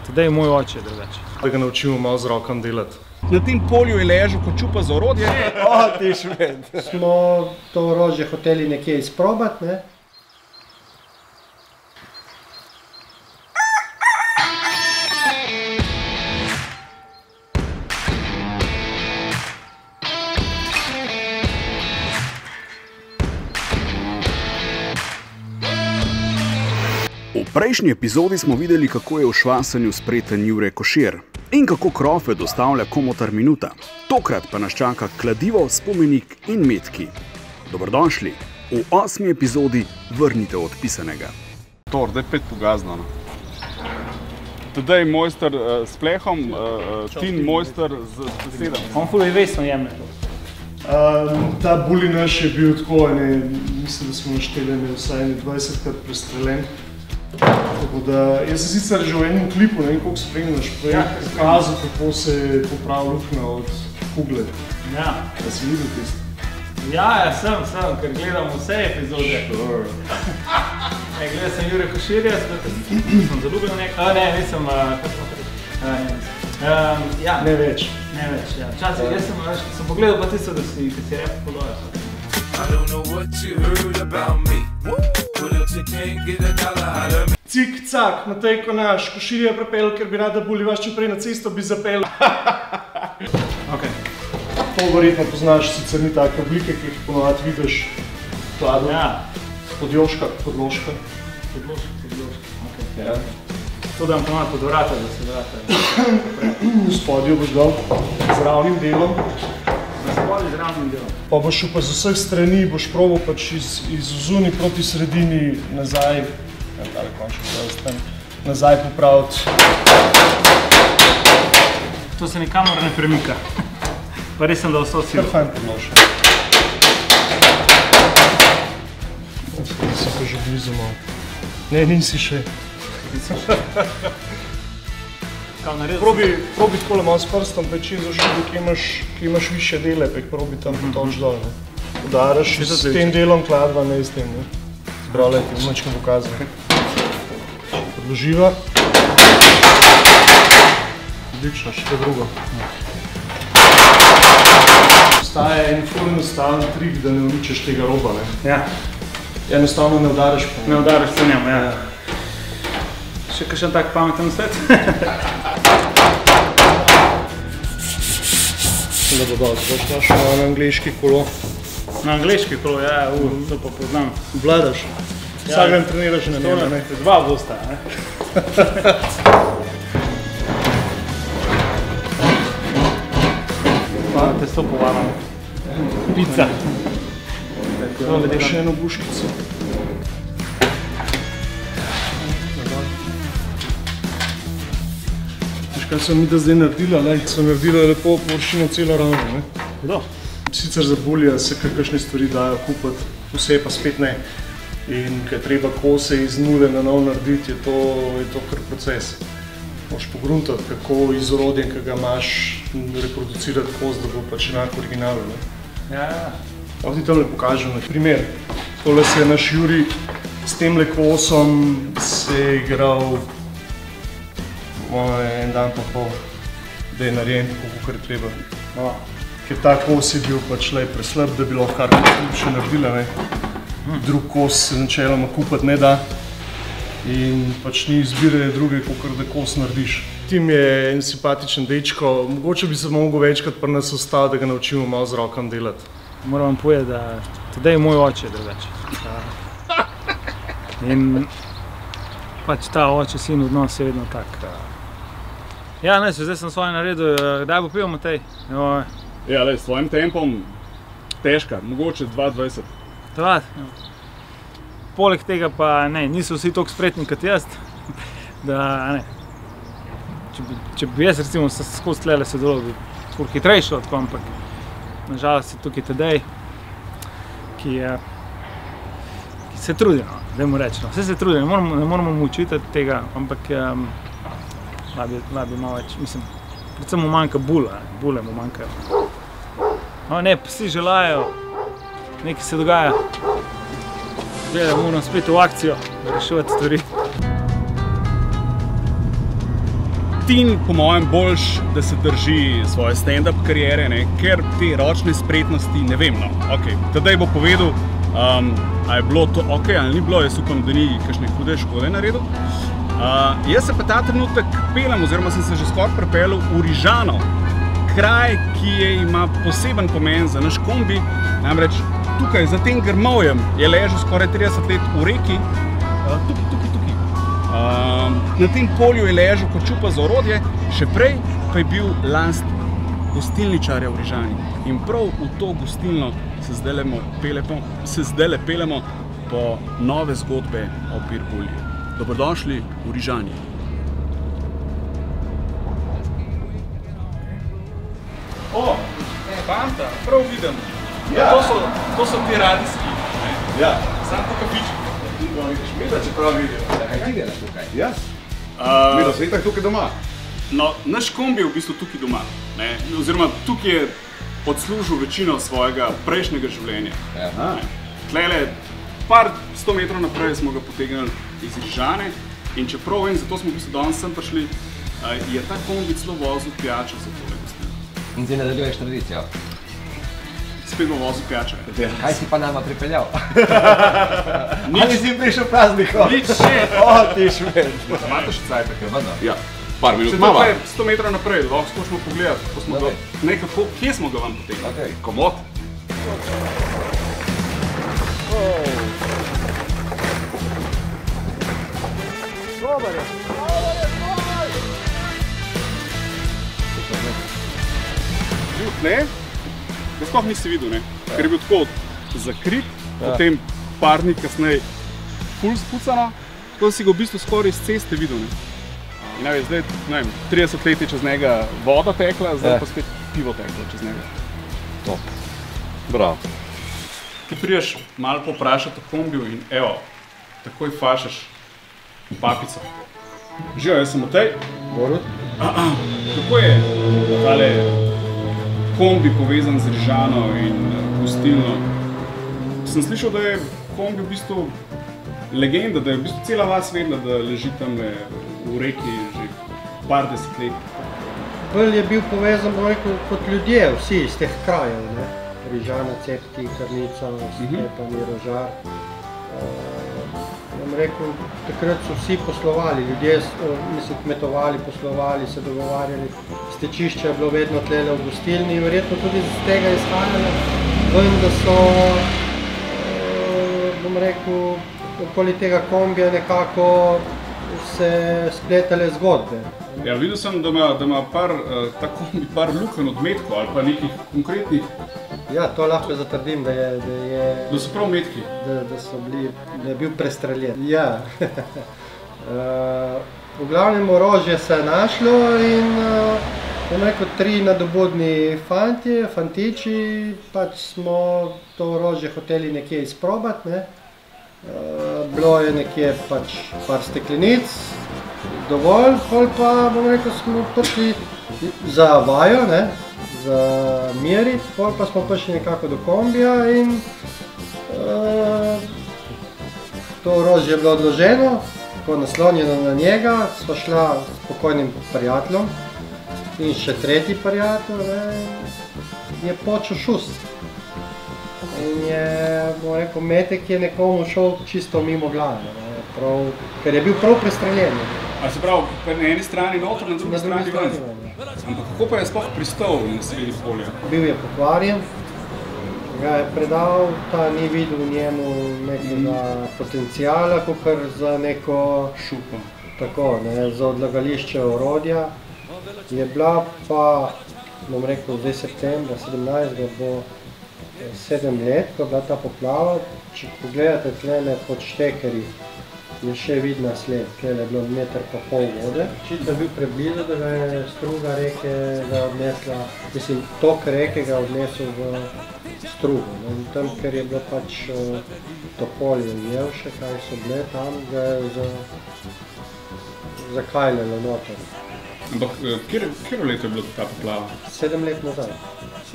Tedaj je moj oče drugače. Da ga naučimo malo z rokam delati. Na tem polju je ležal kot čupa za orodje. Ti šved. Smo to orožje hoteli nekje izprobati, ne? V prejšnji epizodi smo videli, kako je v švasanju spreten Jure Košir in kako krofe dostavlja komotar minuta. Tokrat pa nas čaka kladivo, spomenik in metki. Dobrodošli v 8. epizodi Vrnite od pisanega. Tor, da je 5 pogazno. Tedaj mojster s plehom, Tin mojster z besedami. On ful resno jemlje to. Ta buli naš je bil tako, mislim, da smo našteli vsaj 20krat prestreljen. Tako da, jaz sem sicer že v enem klipu, ne vem koliko spremljaš, pokazal, kako se popravi luknja od kugle. Ja. Da si videl tisto? Ja, sem, ker gledam vse epizode. Gledal sem Jure Koširja, sem zaljubil nekaj. Ne, nisem, ja. Ne več. Ne več, ja. Včasih, jaz sem pogledal pa tisto, da si rep podojal. Cik, cak, Matej Konaš, Košir je prepel, ker bi rada buli vas čim prej na cesto bi zapel. To verjetno poznaš, sicer ni take oblike, ki jih ponovati vidiš v kladu. Ja. Podložka, podložka. Ja. To dam ponovati pod vrata, da se vrata. V spodju boš dal z ravnim delom. Z ravnim delom. Pa boš šel pa z vseh strani, boš probal pač iz zunaj proti sredini nazaj, nazaj popraviti. To se nikamor ne premika. Pa res sem dal vso silo. Kar fajn podložka. Si pa že blizu malo. Ne, nisi še. Probi takole malo s prstom peči za žugo, ki imaš više dele, pa jih probi tam potoč dol. Udaraš s tem delom kladva, ne s tem. Zbravljaj ti, mačka pokazal. Podloživa. Odlično, še to drugo. Obstaja en ful enostaven trik, da ne uničeš tega roba. Ja. Enostavno ne udaraš po njemu. Ne udaraš po njemu, ja. Še kakšen tak pameten svet? Da bo dal, zdaj šlaš na angliški kolo. Na angliški kolo, ja, to pa poznam. Vladaš? Vsak dan treniraš na njega, ne? Dva bosta, ne? Pa testo povaramo. Pizza. Še eno buškico. Veš, kaj sem mi da zdaj naredila? Sem naredila lepo površino celo ravno. Kdo? Sicer za bulja se kakšne stvari dajo kupiti, vse pa spet ne. In ko je treba kose iz nule na nov narediti, je to kar proces. Moš pogruntati, kako iz orodjem, ki ga imaš, reproducirati kos, da bo pač enako originalu. Ja. Ti tamle pokažem na primer. Tole se je naš Juri s temle kosom se je igral en dan pa pol, da je narejen tako, kakor je treba. Ker ta kos je bil pač preslab, da bi lahko karkoli še naredila. Drug kos se načeloma kupiti ne da in pač ni izbire druge, kakor da kos narediš. Tim je en simpatičen dečko, mogoče bi se mogel večkrat pri nas ostal, da ga naučimo malo z rokam delati. Moram vam povedati, da tedaj je moj oče drugače. In pač ta oče-sin odnos je vedno tak. Ja, ne, zdaj sem svoje naredil, kdaj bo pil Matej? Ja, s tvojim tempom težka, mogoče 2:20. Poleg tega pa ne, niso vsi toliko spretni kot jaz, da ne. Če bi jaz recimo skozi tlele sedelo, bi ful hitrejšo, ampak nažalost je tukaj Tedej, ki se trudi, dajmo reči. Vse se trudi, ne moramo mu učitati tega, ampak labi malo več, mislim, predvsem mu manjka bule mu manjkajo. Ne, psi želajo, nekaj se dogaja. Gledaj, moram spet v akcijo, reševati stvari. Tin, po mojem, boljš, da se drži svoje stand-up kariere, ne? Ker te ročne spretnosti ne vem. No. Okay. Tadej bo povedal, a je bilo to ok ali ni bilo, jaz upam, da ni kakšne hude škode naredil. Jaz se pa ta trenutek pelem, oziroma sem se že skoraj pripeljal v Rižano, kraj, ki ima poseben pomen za naš kombi, namreč tukaj, za tem grmovjem, je ležal skoraj 30 let v reki, tukaj. Na tem polju je ležal kot čupa za orodje, še prej pa je bil last gostilničarja v Rižani. In prav v to gostilno se zdajle pelemo po nove zgodbe o Pirbulju. Dobrodošli v Rižani. O, fanta, prav vidim. Ja. To so ti radijski. Ja. Sam po kafičku. Mida, če prav vidijo. Kaj ti delaš tukaj? Jaz? Mida, si itak tukaj doma? No, naš kombi je v bistvu tukaj doma. Oziroma, tukaj je odslužil večino svojega prejšnjega življenja. Tlele, par 100 metrov naprej smo ga potegnili iz Rižane in čeprav vem, zato smo v bistvu danes sem prišli, je ta kombi celo vozil pijačo za tole gostilno. In zdaj nadaljuješ tradicijo? Spet bo vozil pijačo. Kaj si pa nama pripeljal? Ali si prišel praznikom? Nič še. O, ti šmed. Imate še cajt, tako? Ja, par minut mava. 100 metrov naprej, lahko skočimo pogledati, ko smo ga, nekako, kje smo ga vam potegnili? Komod. Dobar je. Živ tle, ga sploh nisi videl, ne? Ker je bil tako zakrit, potem par dni kasneje ful spucano, tako da si ga v bistvu skoraj iz ceste videl, ne? In zdaj, ne vem, 30 let je čez njega voda tekla, zdaj pa spet pivo teklo čez njega. Top. Bravo. Ti priješ malo poprašati o kombiju in evo, takoj fašaš papico. Živijo, jaz sem Matej. Borut. Kako je tale kombi povezan z Rižano in gostilno? Sem slišal, da je kombi v bistvu legenda, da je v bistvu cela vas vedela, da leži tam v reki že par desetletij. Bolj je bil povezan kot ljudje, vsi iz teh krajev, ne? Rižana, Cepki, Krnica, Stepani, Rožar. Takrat so vsi poslovali, ljudje kmetovali, poslovali, se dogovarjali. Stečišče je bilo vedno tlele v gostilni in verjetno tudi z tega izhajalo. Vem, da so, okoli tega kombija nekako se spletale zgodbe. Ja, videl sem, da ima ta kombi par lukenj odmetkov ali pa nekih konkretnih. Ja, to lahko zatrdim, da so prav metki. Da je bil prestreljen. Ja. V glavnem orožje se je našlo in tri nadobudni fantiči, pač smo to orožje hoteli nekje izprobati, ne. Bilo je nekje pač par steklenic, dovolj, pol pa smo prišli za vajo, ne. Za meriti, pol pa smo prišli nekako do kombija in to orožje je bilo odloženo, tako naslonjeno na njega, sva šla s pokojnim prijateljem in še tretji prijatelj, je počel šus. In je, metek je nekomu šel čisto mimo glave, ker je bil prav prestreljen. A se pravi, na eni strani noter, na drugi strani ven? Ampak kako pa je sploh pristal na sredi polja? Bil je pokvarjen, ga je predal, ta ni videl v njemu nekega potencijala, kakor za neko šupo. Tako, za odlagališče orodja. Je bila pa, bom rekel, zdaj septembra 17. bo 7 let, ko je bila ta poplava. Če pogledate tlele pod Štekerji, je še vidna sled, tlele je bilo 1,5 metra vode. Očitno je bil preblizu, da ga je struga reke odnesla, tok reke ga odnesel v strugo. In tam, ker je bilo pač Topolje in Jelše, kaj so bile tam, ga je zakajljalo noter. Ampak kjero leto je bilo ta poplava? 7 let nazaj.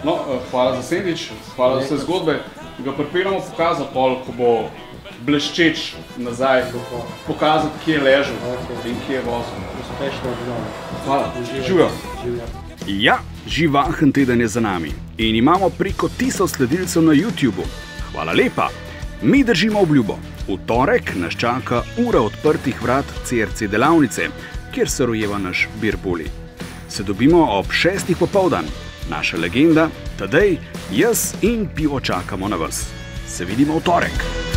No, hvala za sendvič, hvala za vse zgodbe. Ga pripeljamo pokazati pol, ko bo bleščeč nazaj, pokazati, kje je ležal in kje je vozil. uspešno obnovo. Hvala, živijo. Ja, živahen teden je za nami in imamo preko 1000 sledilcev na YouTubu. Hvala lepa. Mi držimo obljubo. V torek nas čaka ura odprtih vrat CRC delavnice, kjer se rojeva naš Birbuli. Se dobimo ob 6. popoldan. Naša legenda, Tadej, jaz in pivo čakamo na vas. Se vidimo v torek.